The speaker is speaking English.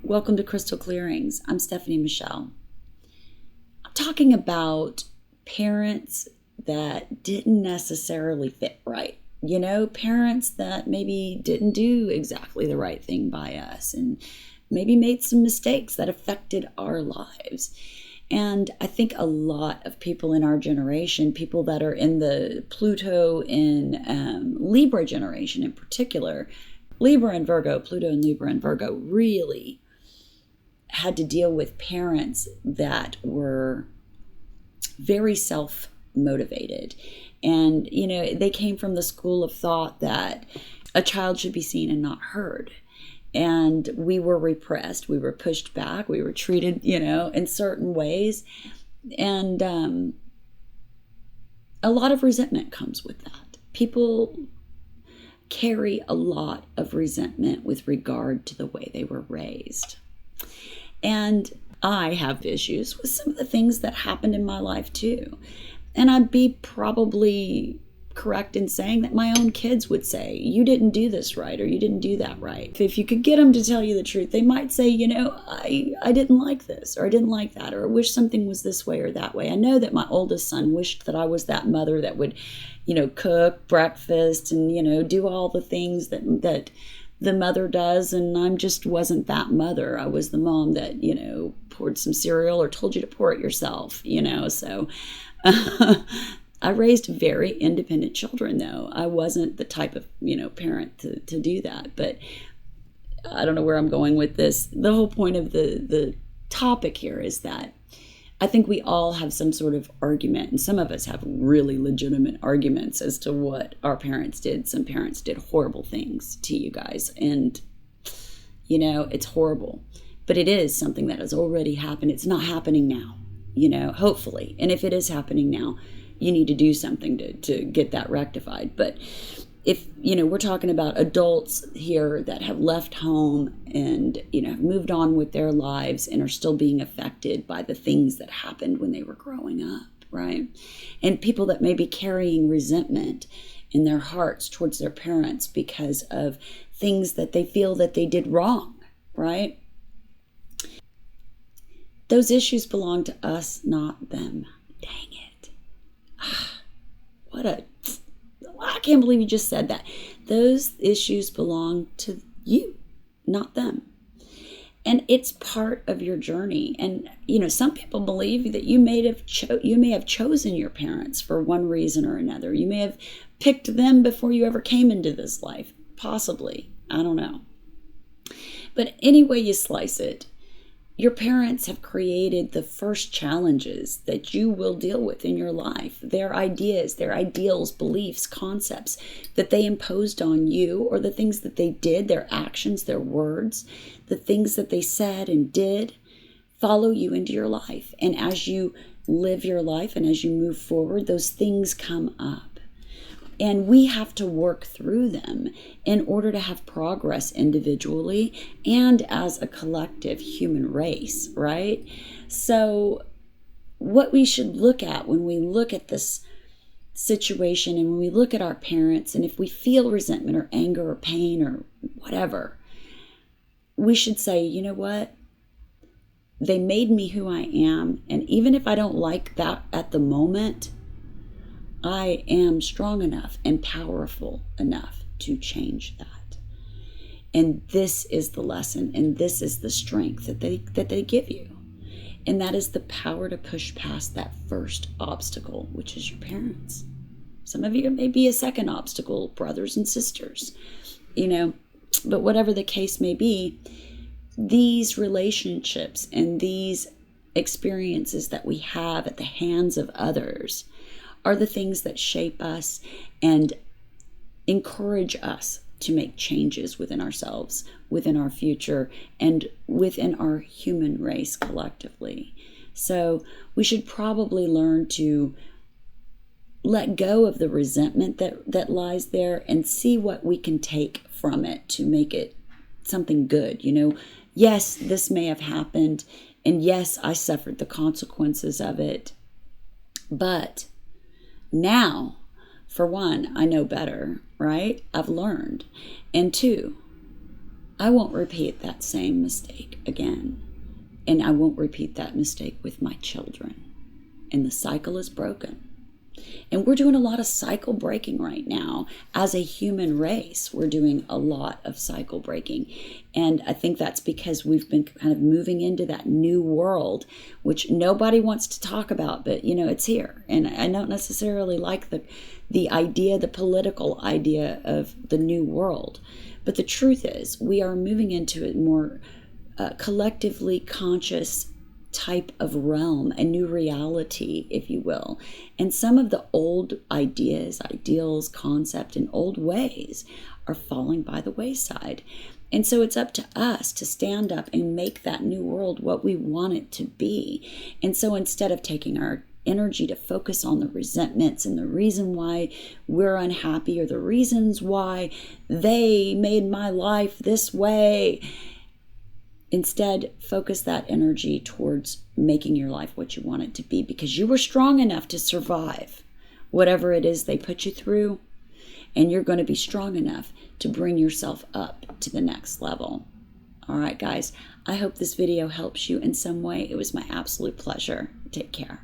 Welcome to Crystal Clearings. I'm Stephanie Michelle. I'm talking about parents that didn't necessarily fit right. Parents that maybe didn't do exactly the right thing by us and maybe made some mistakes that affected our lives. And I think a lot of people in our generation, people that are in the Pluto and Libra generation in particular, Libra and Virgo, Pluto and Libra and Virgo really had to deal with parents that were very self-motivated. And, they came from the school of thought that a child should be seen and not heard. And we were repressed, we were pushed back, we were treated, in certain ways. And a lot of resentment comes with that. People carry a lot of resentment with regard to the way they were raised. And I have issues with some of the things that happened in my life too. And I'd be probably correct in saying that my own kids would say, you didn't do this right, or you didn't do that right. If you could get them to tell you the truth, they might say, I didn't like this, or I didn't like that, or I wish something was this way or that way. I know that my oldest son wished that I was that mother that would, cook breakfast and, do all the things that the mother does, and I just wasn't that mother. I was the mom that, poured some cereal or told you to pour it yourself, so I raised very independent children, though. I wasn't the type of, parent to do that, but I don't know where I'm going with this. The whole point of the topic here is that I think we all have some sort of argument, and some of us have really legitimate arguments as to what our parents did. Some parents did horrible things to you guys, and, it's horrible. But it is something that has already happened. It's not happening now, hopefully. And if it is happening now, you need to do something to get that rectified. But if, we're talking about adults here that have left home and, have moved on with their lives and are still being affected by the things that happened when they were growing up, right? And people that may be carrying resentment in their hearts towards their parents because of things that they feel that they did wrong, right? Those issues belong to us, not them. Dang it. I can't believe you just said that. Those issues belong to you, not them. And it's part of your journey. And, some people believe that you may have chosen your parents for one reason or another. You may have picked them before you ever came into this life. Possibly. I don't know. But any way you slice it, your parents have created the first challenges that you will deal with in your life. Their ideas, their ideals, beliefs, concepts that they imposed on you, or the things that they did, their actions, their words, the things that they said and did, follow you into your life. And as you live your life and as you move forward, those things come up. And we have to work through them in order to have progress individually and as a collective human race, right? So what we should look at when we look at this situation and when we look at our parents, and if we feel resentment or anger or pain or whatever, we should say, you know what? They made me who I am. And even if I don't like that at the moment, I am strong enough and powerful enough to change that. And this is the lesson, and this is the strength that they give you. And that is the power to push past that first obstacle, which is your parents. Some of you, it may be a second obstacle, brothers and sisters, but whatever the case may be, these relationships and these experiences that we have at the hands of others are the things that shape us and encourage us to make changes within ourselves, within our future, and within our human race collectively. So we should probably learn to let go of the resentment that lies there and see what we can take from it to make it something good. Yes, this may have happened, and yes, I suffered the consequences of it, but now, for one, I know better, right? I've learned. And two, I won't repeat that same mistake again. And I won't repeat that mistake with my children. And the cycle is broken. And we're doing a lot of cycle breaking right now. As a human race, we're doing a lot of cycle breaking. And I think that's because we've been kind of moving into that new world, which nobody wants to talk about, but it's here. And I don't necessarily like the idea, the political idea of the new world. But the truth is, we are moving into a more collectively conscious type of realm, a new reality, if you will. And some of the old ideas, ideals, concept, and old ways are falling by the wayside. And so it's up to us to stand up and make that new world what we want it to be. And so instead of taking our energy to focus on the resentments and the reason why we're unhappy, or the reasons why they made my life this way, instead, focus that energy towards making your life what you want it to be, because you were strong enough to survive whatever it is they put you through, and you're going to be strong enough to bring yourself up to the next level. All right, guys, I hope this video helps you in some way. It was my absolute pleasure. Take care.